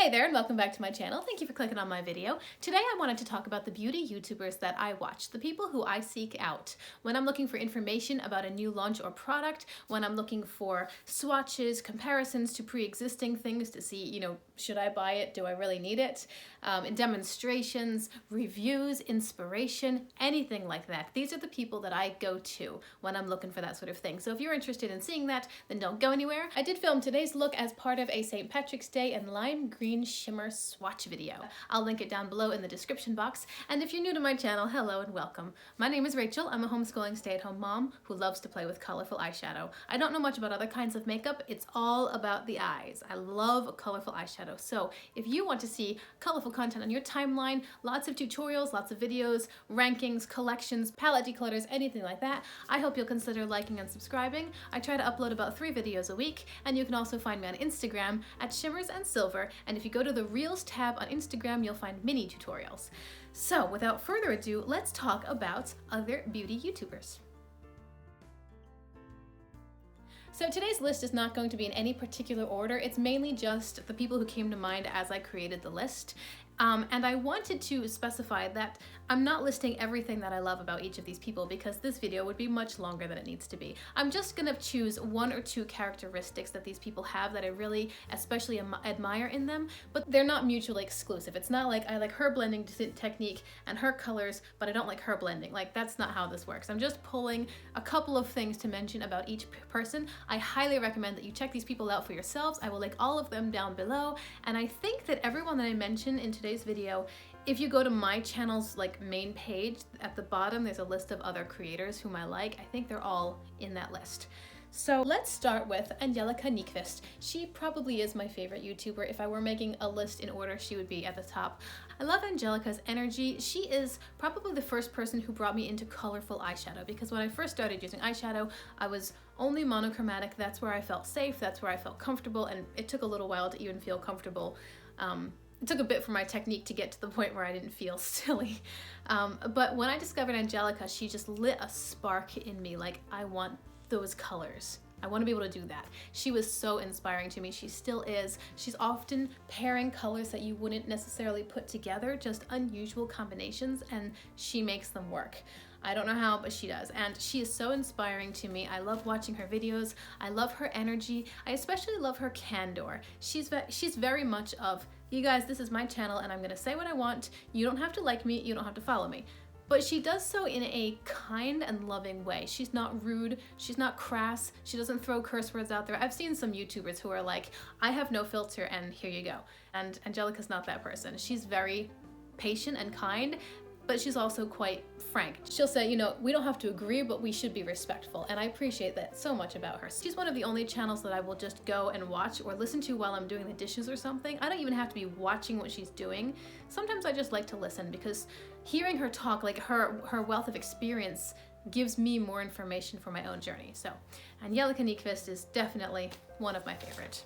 Hey there and welcome back to my channel. Thank you for clicking on my video. Today I wanted to talk about the beauty YouTubers that I watch, the people who I seek out when I'm looking for information about a new launch or product, when I'm looking for swatches, comparisons to pre-existing things to see, should I buy it? Do I really need it? In demonstrations, reviews, inspiration, anything like that. These are the people that I go to when I'm looking for that sort of thing. So if you're interested in seeing that, then don't go anywhere. I did film today's look as part of a St. Patrick's Day and lime green shimmer swatch video. I'll link it down below in the description box. And if you're new to my channel, hello and welcome. My name is Rachel. I'm a homeschooling stay-at-home mom who loves to play with colorful eyeshadow. I don't know much about other kinds of makeup. It's all about the eyes. I love colorful eyeshadow. So if you want to see colorful content on your timeline, lots of tutorials, lots of videos, rankings, collections, palette declutters, anything like that, I hope you'll consider liking and subscribing. I try to upload about 3 videos a week, and you can also find me on Instagram at Shimmers and Silver, and if you go to the Reels tab on Instagram, you'll find mini tutorials. So without further ado, let's talk about other beauty YouTubers. So today's list is not going to be in any particular order. It's mainly just the people who came to mind as I created the list. And I wanted to specify that I'm not listing everything that I love about each of these people because this video would be much longer than it needs to be. I'm just gonna choose 1 or 2 characteristics that these people have that I really especially admire in them, but they're not mutually exclusive. It's not like I like her blending technique and her colors, but I don't like her blending. Like, that's not how this works. I'm just pulling a couple of things to mention about each person. I highly recommend that you check these people out for yourselves. I will link all of them down below, and I think that everyone that I mention in today's video, if you go to my channel's main page, at the bottom there's a list of other creators whom I like. I think they're all in that list. So let's start with Angelica Nyqvist. She probably is my favorite YouTuber. If I were making a list in order, she would be at the top. I love Angelica's energy. She is probably the first person who brought me into colorful eyeshadow, because when I first started using eyeshadow, I was only monochromatic. That's where I felt safe, that's where I felt comfortable, and it took a little while to even feel comfortable. It took a bit for my technique to get to the point where I didn't feel silly. But when I discovered Angelica, she just lit a spark in me. Like, I want those colors. I want to be able to do that. She was so inspiring to me. She still is. She's often pairing colors that you wouldn't necessarily put together, just unusual combinations, and she makes them work. I don't know how, but she does. And she is so inspiring to me. I love watching her videos. I love her energy. I especially love her candor. She's very much of, you guys, this is my channel and I'm gonna say what I want. You don't have to like me, you don't have to follow me. But she does so in a kind and loving way. She's not rude, she's not crass, she doesn't throw curse words out there. I've seen some YouTubers who are like, I have no filter and here you go. And Angelica's not that person. She's very patient and kind, but she's also quite frank. She'll say, we don't have to agree, but we should be respectful. And I appreciate that so much about her. She's one of the only channels that I will just go and watch or listen to while I'm doing the dishes or something. I don't even have to be watching what she's doing. Sometimes I just like to listen because hearing her talk, like her wealth of experience, gives me more information for my own journey. So Angelica Nyqvist is definitely one of my favorite.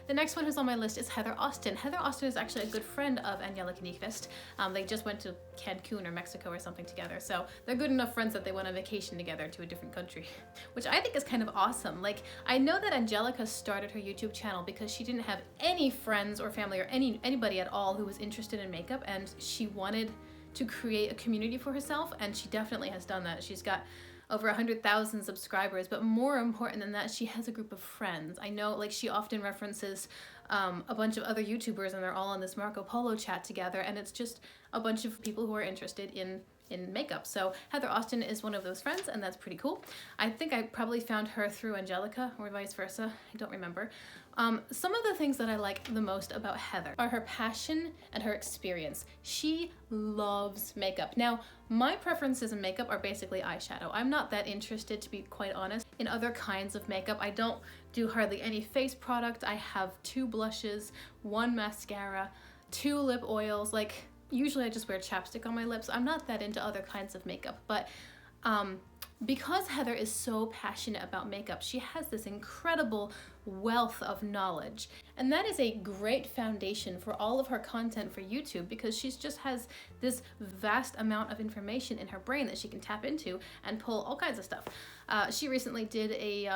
The next one who's on my list is Heather Austin. Heather Austin is actually a good friend of Angelica Nyqvist. They just went to Cancun or Mexico or something together, so they're good enough friends that they went on vacation together to a different country, which I think is kind of awesome. Like, I know that Angelica started her YouTube channel because she didn't have any friends or family or anybody at all who was interested in makeup, and she wanted to create a community for herself, and she definitely has done that. She's got over 100,000 subscribers, but more important than that, she has a group of friends. I know, she often references a bunch of other YouTubers, and they're all on this Marco Polo chat together, and it's just a bunch of people who are interested in makeup. So Heather Austin is one of those friends, and that's pretty cool. I think I probably found her through Angelica or vice versa. I don't remember. Some of the things that I like the most about Heather are her passion and her experience. She loves makeup. Now, my preferences in makeup are basically eyeshadow. I'm not that interested, to be quite honest, in other kinds of makeup. I don't do hardly any face product. I have 2 blushes, 1 mascara, 2 lip oils. Usually I just wear chapstick on my lips. I'm not that into other kinds of makeup, but because Heather is so passionate about makeup, she has this incredible wealth of knowledge. And that is a great foundation for all of her content for YouTube, because she just has this vast amount of information in her brain that she can tap into and pull all kinds of stuff. She recently did a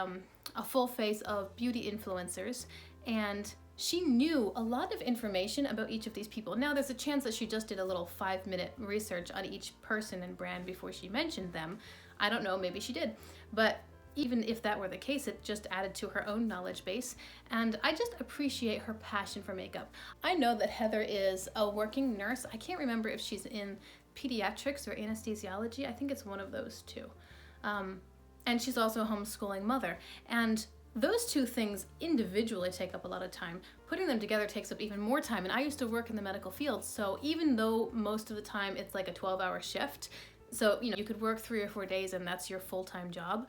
full face of beauty influencers, and she knew a lot of information about each of these people. Now there's a chance that she just did a little 5-minute research on each person and brand before she mentioned them. I don't know, maybe she did. But even if that were the case, it just added to her own knowledge base. And I just appreciate her passion for makeup. I know that Heather is a working nurse. I can't remember if she's in pediatrics or anesthesiology. I think it's one of those two. And she's also a homeschooling mother. And those two things individually take up a lot of time. Putting them together takes up even more time. And I used to work in the medical field, so even though most of the time it's like a 12-hour shift, so you could work 3 or 4 days and that's your full-time job,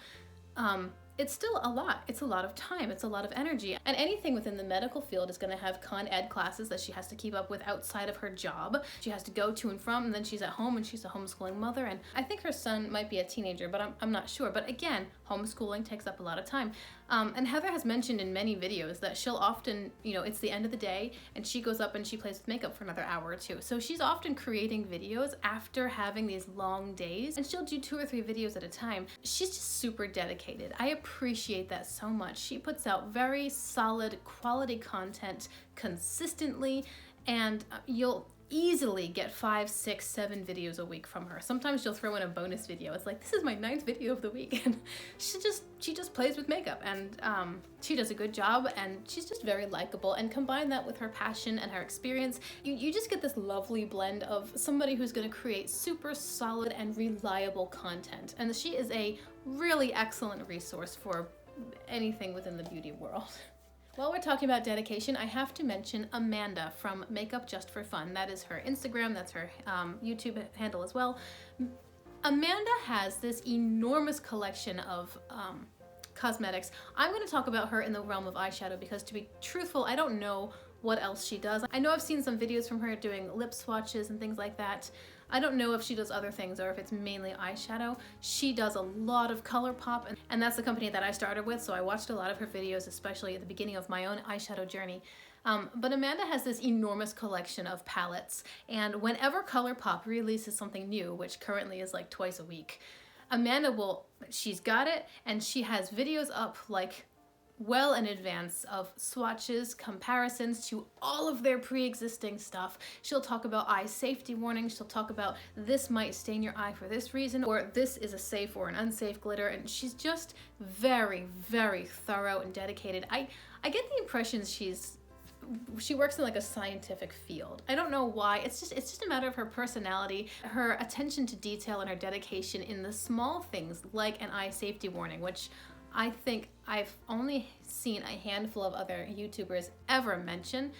it's still a lot. It's a lot of time. It's a lot of energy. And anything within the medical field is going to have con ed classes that she has to keep up with outside of her job. She has to go to and from, and then she's at home and she's a homeschooling mother. And I think her son might be a teenager, but I'm not sure. But again, homeschooling takes up a lot of time. And Heather has mentioned in many videos that she'll often, it's the end of the day and she goes up and she plays with makeup for another hour or 2. So she's often creating videos after having these long days, and she'll do 2 or 3 videos at a time. She's just super dedicated. I appreciate that so much. She puts out very solid quality content consistently, and you'll easily get 5, 6, 7 videos a week from her. Sometimes she'll throw in a bonus video. It's like, this is my 9th video of the week. And she just plays with makeup, and she does a good job, and she's just very likable. And combine that with her passion and her experience, you just get this lovely blend of somebody who's going to create super solid and reliable content. And she is a really excellent resource for anything within the beauty world. While we're talking about dedication, I have to mention Amanda from Makeup Just for Fun. That is her Instagram, that's her YouTube handle as well. Amanda has this enormous collection of cosmetics. I'm going to talk about her in the realm of eyeshadow because, to be truthful, I don't know what else she does. I know I've seen some videos from her doing lip swatches and things like that. I don't know if she does other things or if it's mainly eyeshadow. She does a lot of ColourPop, and that's the company that I started with, so I watched a lot of her videos, especially at the beginning of my own eyeshadow journey. But Amanda has this enormous collection of palettes, and whenever ColourPop releases something new, which currently is like twice a week, Amanda she's got it, and she has videos up like well in advance of swatches, comparisons to all of their pre-existing stuff. She'll talk about eye safety warnings. She'll talk about this might stain your eye for this reason, or this is a safe or an unsafe glitter. And she's just very, very thorough and dedicated. I get the impression she works in like a scientific field. I don't know why. It's just a matter of her personality, her attention to detail, and her dedication in the small things like an eye safety warning, which I think I've only seen a handful of other YouTubers ever mention.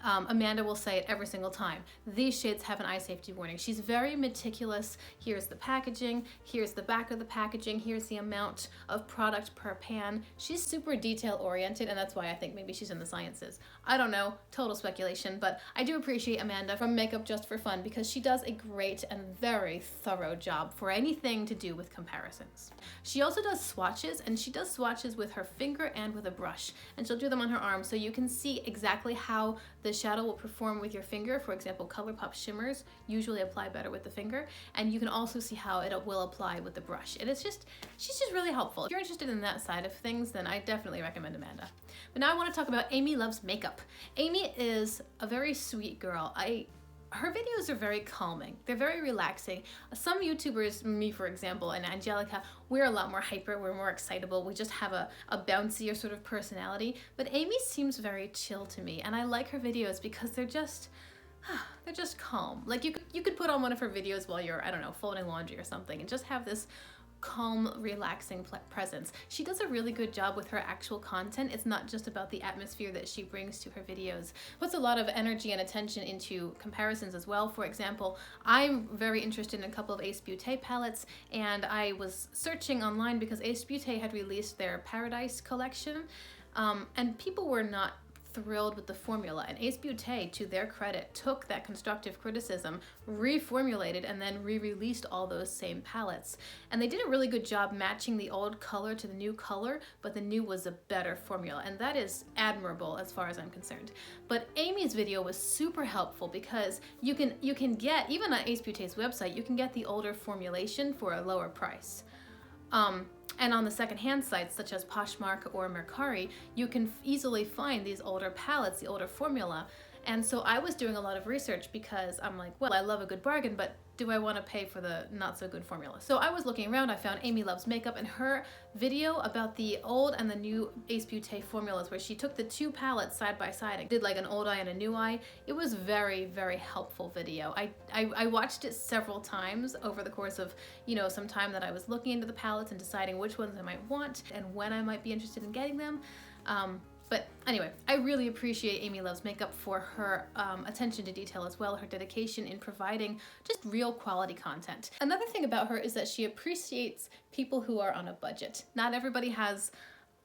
Amanda will say it every single time. These shades have an eye safety warning. She's very meticulous. Here's the packaging, here's the back of the packaging, here's the amount of product per pan. She's super detail oriented, and that's why I think maybe she's in the sciences. I don't know, total speculation, but I do appreciate Amanda from Makeup Just for Fun because she does a great and very thorough job for anything to do with comparisons. She also does swatches, and she does swatches with her finger and with a brush, and she'll do them on her arm so you can see exactly how the shadow will perform with your finger. For example, ColourPop shimmers usually apply better with the finger, and you can also see how it will apply with the brush. And she's just really helpful. If you're interested in that side of things, then I definitely recommend Amanda. But now I want to talk about Aimee Loves Makeup. Aimee is a very sweet girl. Her videos are very calming. They're very relaxing. Some YouTubers, me for example, and Angelica, we're a lot more hyper, we're more excitable, we just have a bouncier sort of personality. But Aimee seems very chill to me, and I like her videos because they're just calm. Like you could put on one of her videos while you're, I don't know, folding laundry or something and just have this calm, relaxing presence. She does a really good job with her actual content. It's not just about the atmosphere that she brings to her videos. Puts a lot of energy and attention into comparisons as well. For example, I'm very interested in a couple of Ace Beauté palettes, and I was searching online because Ace Beauté had released their Paradise collection, and people were not thrilled with the formula, and Ace Beauté, to their credit, took that constructive criticism, reformulated, and then re-released all those same palettes. And they did a really good job matching the old color to the new color, but the new was a better formula, and that is admirable as far as I'm concerned. But Aimee's video was super helpful because you can get, even on Ace Beauté's website, you can get the older formulation for a lower price. And on the secondhand sites such as Poshmark or Mercari, you can easily find these older palettes, the older formula. And so I was doing a lot of research because I'm like, well, I love a good bargain, but do I want to pay for the not so good formula? So I was looking around, I found Aimee Loves Makeup and her video about the old and the new Ace Beauté formulas, where she took the two palettes side by side and did like an old eye and a new eye. It was very, very helpful video. I watched it several times over the course of, you know, some time that I was looking into the palettes and deciding which ones I might want and when I might be interested in getting them. But anyway, I really appreciate Aimee Loves Makeup for her attention to detail as well, her dedication in providing just real quality content. Another thing about her is that she appreciates people who are on a budget. Not everybody has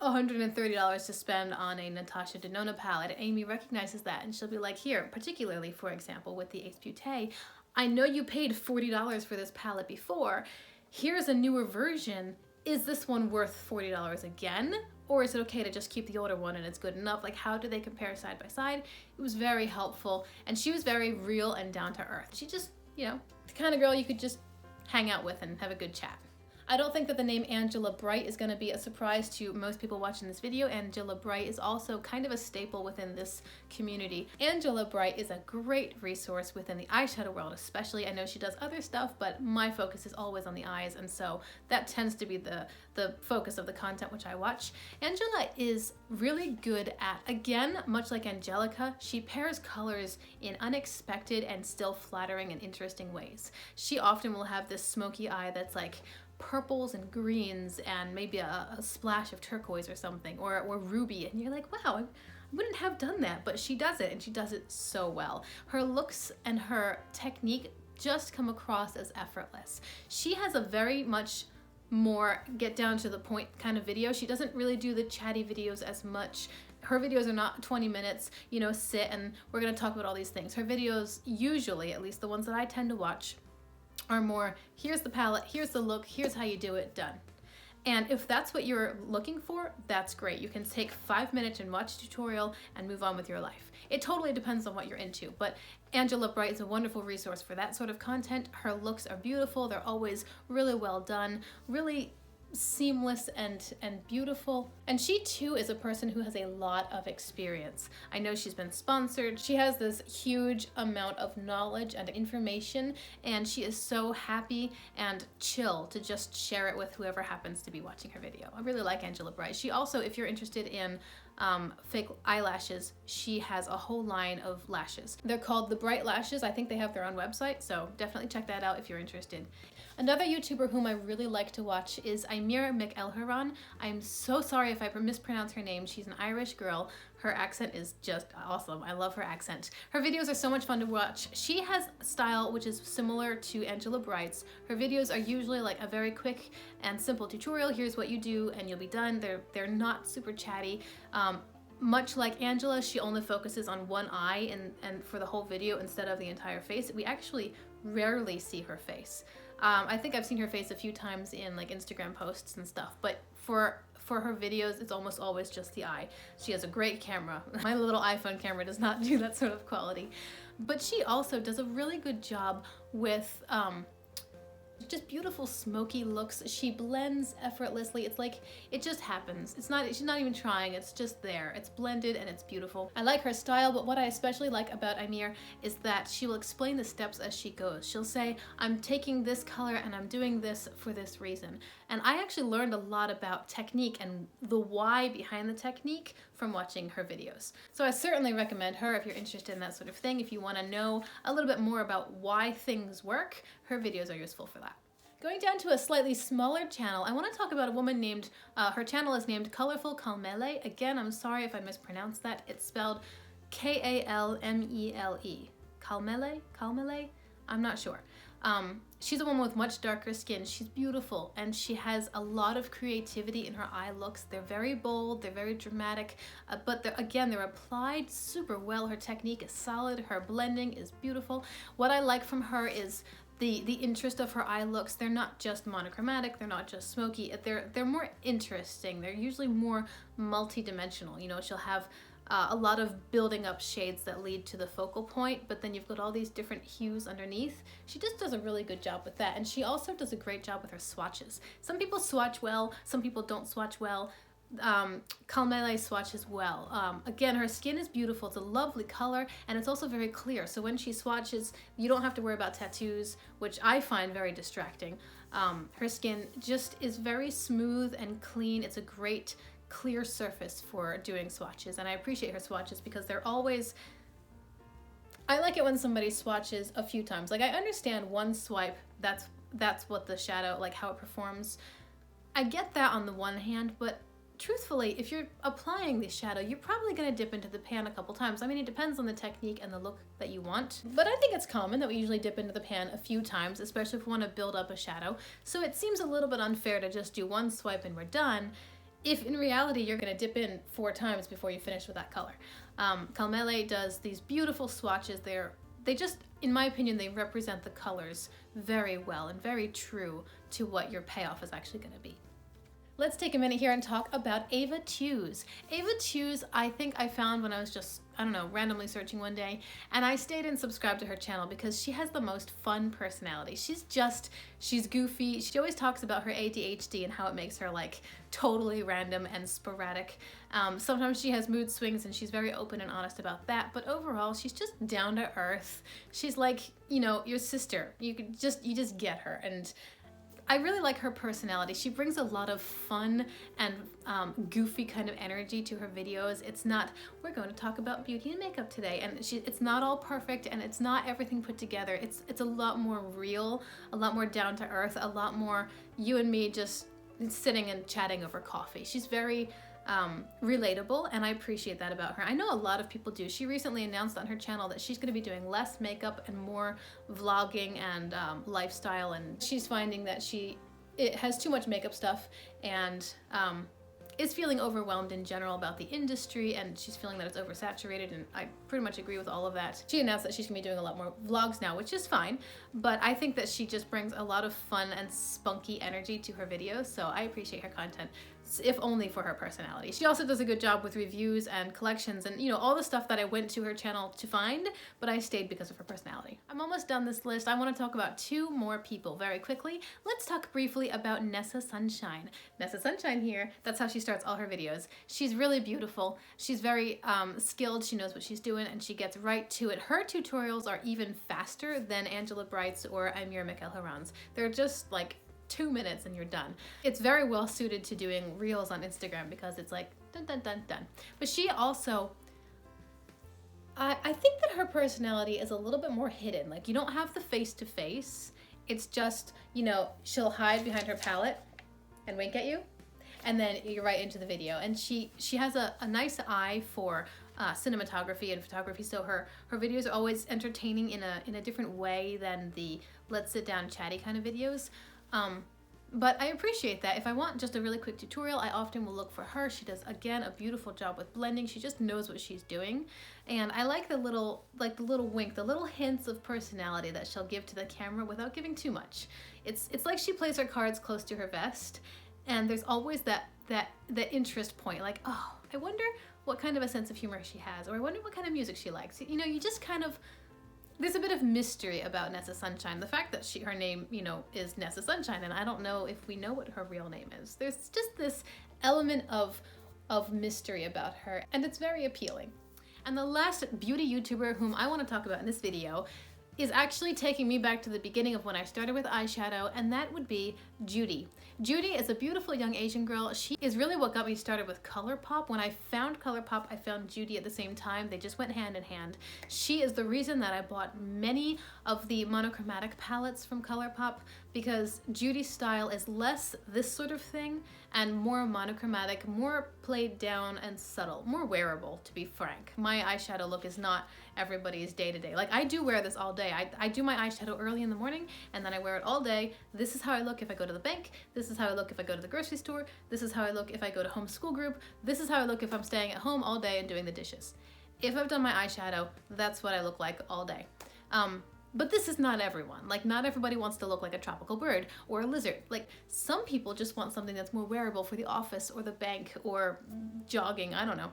$130 to spend on a Natasha Denona palette. Aimee recognizes that, and she'll be like, here, particularly, for example, with the Ace Beauté, I know you paid $40 for this palette before. Here's a newer version. Is this one worth $40 again? Or is it okay to just keep the older one and it's good enough? Like, how do they compare side by side? It was very helpful, and she was very real and down to earth. She just, you know, the kind of girl you could just hang out with and have a good chat. I don't think that the name Angela Bright is going to be a surprise to most people watching this video. Angela Bright is also kind of a staple within this community. Angela Bright is a great resource within the eyeshadow world, especially. I know she does other stuff, but my focus is always on the eyes, and so that tends to be the focus of the content which I watch. Angela is really good at, again, much like Angelica, she pairs colors in unexpected and still flattering and interesting ways. She often will have this smoky eye that's like purples and greens and maybe a splash of turquoise or something, or ruby, and you're like, wow, I wouldn't have done that, but she does it, and she does it so well. Her looks and her technique just come across as effortless. She has a very much more get down to the point kind of video. She doesn't really do the chatty videos as much. Her videos are not 20 minutes, you know, sit and we're gonna talk about all these things. Her videos, usually, at least the ones that I tend to watch, are more, here's the palette, here's the look, here's how you do it, done. And if that's what you're looking for, that's great. You can take 5 minutes and watch a tutorial and move on with your life. It totally depends on what you're into, but Angela Bright is a wonderful resource for that sort of content. Her looks are beautiful. They're always really well done, really seamless and beautiful. And she too is a person who has a lot of experience. I know she's been sponsored. She has this huge amount of knowledge and information, and she is so happy and chill to just share it with whoever happens to be watching her video. I really like Angela Bright. She also, if you're interested in fake eyelashes, she has a whole line of lashes. They're called the Bright Lashes. I think they have their own website, so definitely check that out if you're interested. Another YouTuber whom I really like to watch is Aimee McElherron. I'm so sorry if I mispronounce her name. She's an Irish girl. Her accent is just awesome. I love her accent. Her videos are so much fun to watch. She has a style which is similar to Angela Bright's. Her videos are usually like a very quick and simple tutorial. Here's what you do and you'll be done. They're not super chatty. Much like Angela, she only focuses on one eye and for the whole video instead of the entire face. We actually rarely see her face. I think I've seen her face a few times in like Instagram posts and stuff, but for her videos, it's almost always just the eye. She has a great camera. My little iPhone camera does not do that sort of quality. But she also does a really good job with just beautiful smoky looks. She blends effortlessly. It's like it just happens. She's not even trying. It's just there. It's blended and it's beautiful. I like her style, but what I especially like about Aimee is that she will explain the steps as she goes. She'll say, I'm taking this color and I'm doing this for this reason. And I actually learned a lot about technique and the why behind the technique from watching her videos. So I certainly recommend her if you're interested in that sort of thing. If you want to know a little bit more about why things work, her videos are useful for that. Going down to a slightly smaller channel, I want to talk about a woman named, her channel is named Colorful Kalmele. Again, I'm sorry if I mispronounced that. It's spelled Kalmele. Kalmele? I'm not sure. She's a woman with much darker skin. She's beautiful and she has a lot of creativity in her eye looks. They're very bold, they're very dramatic, but they're applied super well. Her technique is solid, her blending is beautiful. What I like from her is the interest of her eye looks. They're not just monochromatic, they're not just smoky, they're more interesting. They're usually more multi-dimensional. You know, she'll have a lot of building up shades that lead to the focal point, but then you've got all these different hues underneath. She just does a really good job with that, and she also does a great job with her swatches. Some people swatch well, some people don't swatch well. Kalmele swatches well. Again, her skin is beautiful. It's a lovely color, and it's also very clear. So when she swatches, you don't have to worry about tattoos, which I find very distracting. Her skin just is very smooth and clean. It's a great clear surface for doing swatches, and I appreciate her swatches because they're always, I like it when somebody swatches a few times. Like, I understand one swipe, that's what the shadow, like how it performs. I get that on the one hand, but truthfully, if you're applying the shadow, you're probably going to dip into the pan a couple times. I mean, it depends on the technique and the look that you want, but I think it's common that we usually dip into the pan a few times, especially if we want to build up a shadow. So it seems a little bit unfair to just do one swipe and we're done, if in reality you're going to dip in 4 times before you finish with that color. Kalmele does these beautiful swatches. They just, in my opinion, they represent the colors very well and very true to what your payoff is actually going to be. Let's take a minute here and talk about Eva Tues. Eva Tues, I think I found when I was just, I don't know, randomly searching one day, and I stayed and subscribed to her channel because she has the most fun personality. She's goofy. She always talks about her ADHD and how it makes her like totally random and sporadic. Sometimes she has mood swings and she's very open and honest about that, but overall she's just down to earth. She's like, you know, your sister. You just get her, and I really like her personality. She brings a lot of fun and goofy kind of energy to her videos. It's not, we're going to talk about beauty and makeup today, and it's not all perfect and it's not everything put together. It's a lot more real, a lot more down to earth, a lot more you and me just sitting and chatting over coffee. She's very relatable, and I appreciate that about her. I know a lot of people do. She recently announced on her channel that she's going to be doing less makeup and more vlogging and lifestyle, and she's finding that it has too much makeup stuff and is feeling overwhelmed in general about the industry, and she's feeling that it's oversaturated, and I pretty much agree with all of that. She announced that she's gonna be doing a lot more vlogs now, which is fine, but I think that she just brings a lot of fun and spunky energy to her videos, so I appreciate her content, if only for her personality. She also does a good job with reviews and collections and, you know, all the stuff that I went to her channel to find, but I stayed because of her personality. I'm almost done this list. I want to talk about 2 more people very quickly. Let's talk briefly about Nessa Sunshine. Nessa Sunshine here, that's how she starts all her videos. She's really beautiful. She's very skilled. She knows what she's doing, and she gets right to it. Her tutorials are even faster than Angela Bright's or Aimee McElherron's. They're just like 2 minutes and you're done. It's very well suited to doing reels on Instagram because it's like dun dun dun dun. But she also, I think that her personality is a little bit more hidden. Like, you don't have the face to face. It's just, you know, she'll hide behind her palette and wink at you, and then you're right into the video. And she has a nice eye for cinematography and photography, so her videos are always entertaining in a different way than the let's sit down chatty kind of videos. But I appreciate that. If I want just a really quick tutorial, I often will look for her. She does, again, a beautiful job with blending. She just knows what she's doing. And I like the little wink, the little hints of personality that she'll give to the camera without giving too much. It's like she plays her cards close to her vest, and there's always that interest point, like, oh, I wonder what kind of a sense of humor she has, or I wonder what kind of music she likes. You know, you just kind of, there's a bit of mystery about Nessa Sunshine. The fact that her name, you know, is Nessa Sunshine, and I don't know if we know what her real name is. There's just this element of mystery about her, and it's very appealing. And the last beauty YouTuber whom I want to talk about in this video is actually taking me back to the beginning of when I started with eyeshadow, and that would be Judy. Judy is a beautiful young Asian girl. She is really what got me started with ColourPop. When I found ColourPop, I found Judy at the same time. They just went hand in hand. She is the reason that I bought many of the monochromatic palettes from ColourPop, because Judy's style is less this sort of thing and more monochromatic, more played down and subtle, more wearable, to be frank. My eyeshadow look is not everybody's day-to-day. Like, I do wear this all day. I do my eyeshadow early in the morning, and then I wear it all day. This is how I look if I go to the bank. This is how I look if I go to the grocery store. This is how I look if I go to homeschool group. This is how I look if I'm staying at home all day and doing the dishes. If I've done my eyeshadow, that's what I look like all day. But this is not everyone. Like, not everybody wants to look like a tropical bird or a lizard. Like, some people just want something that's more wearable for the office or the bank or jogging, I don't know.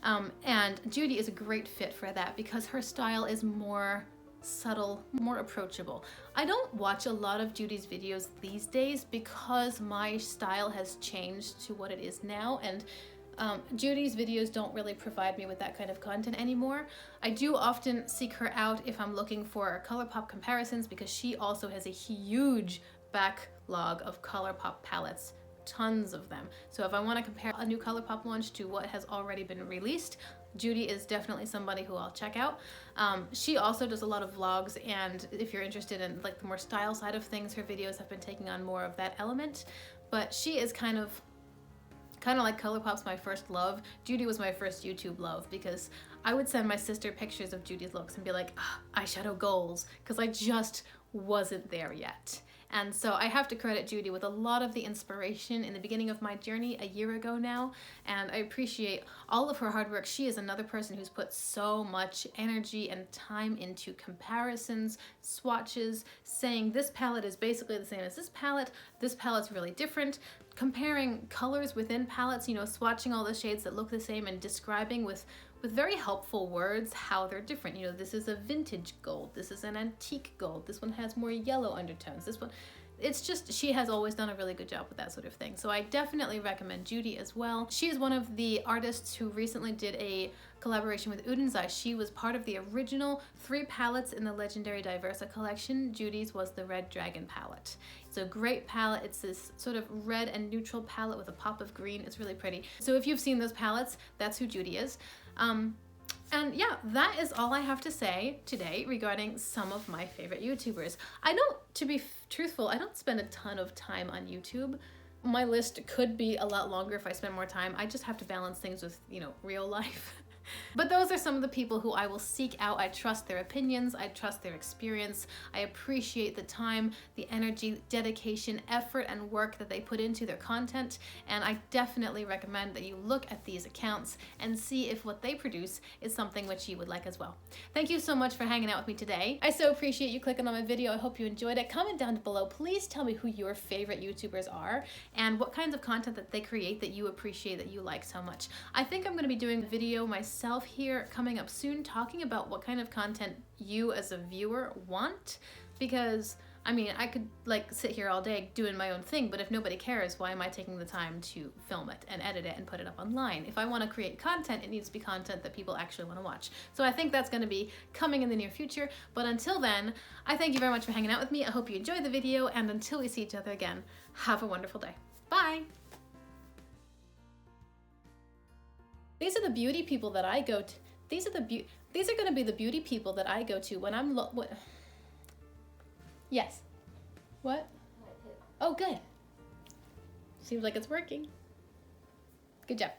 And Judy is a great fit for that because her style is more subtle, more approachable. I don't watch a lot of Judy's videos these days because my style has changed to what it is now, and Judy's videos don't really provide me with that kind of content anymore. I do often seek her out if I'm looking for ColourPop comparisons because she also has a huge backlog of ColourPop palettes, tons of them. So if I want to compare a new ColourPop launch to what has already been released, Judy is definitely somebody who I'll check out. She also does a lot of vlogs, and if you're interested in like the more style side of things, her videos have been taking on more of that element. But she is kind of like ColourPop's my first love. Judy was my first YouTube love because I would send my sister pictures of Judy's looks and be like, eyeshadow goals, because I just wasn't there yet. And so I have to credit Judy with a lot of the inspiration in the beginning of my journey a year ago now, and I appreciate all of her hard work. She is another person who's put so much energy and time into comparisons, swatches, saying this palette is basically the same as this palette's really different, comparing colors within palettes, you know, swatching all the shades that look the same and describing with very helpful words how they're different. You know, this is a vintage gold, this is an antique gold, this one has more yellow undertones, this one, it's just, she has always done a really good job with that sort of thing. So I definitely recommend Judy as well. She is one of the artists who recently did a collaboration with Udenzai. She was part of the original 3 palettes in the legendary Diversa collection. Judy's was the Red Dragon palette. It's a great palette. It's this sort of red and neutral palette with a pop of green. It's really pretty. So if you've seen those palettes, that's who Judy is. And yeah, that is all I have to say today regarding some of my favorite YouTubers. I don't, to be truthful, I don't spend a ton of time on YouTube. My list could be a lot longer if I spend more time. I just have to balance things with, you know, real life. But those are some of the people who I will seek out. I trust their opinions, I trust their experience, I appreciate the time, the energy, dedication, effort, and work that they put into their content, and I definitely recommend that you look at these accounts and see if what they produce is something which you would like as well. Thank you so much for hanging out with me today. I so appreciate you clicking on my video. I hope you enjoyed it. Comment down below. Please tell me who your favorite YouTubers are and what kinds of content that they create that you appreciate, that you like so much. I think I'm going to be doing a video myself here coming up soon talking about what kind of content you as a viewer want, because I mean, I could like sit here all day doing my own thing, but if nobody cares, why am I taking the time to film it and edit it and put it up online? If I want to create content, it needs to be content that people actually want to watch. So I think that's going to be coming in the near future, but until then, I thank you very much for hanging out with me. I hope you enjoyed the video, and until we see each other again, have a wonderful day. Bye! These are the beauty people that I go to. These are going to be the beauty people that I go to when I'm what? Yes. What? Oh, good. Seems like it's working. Good job.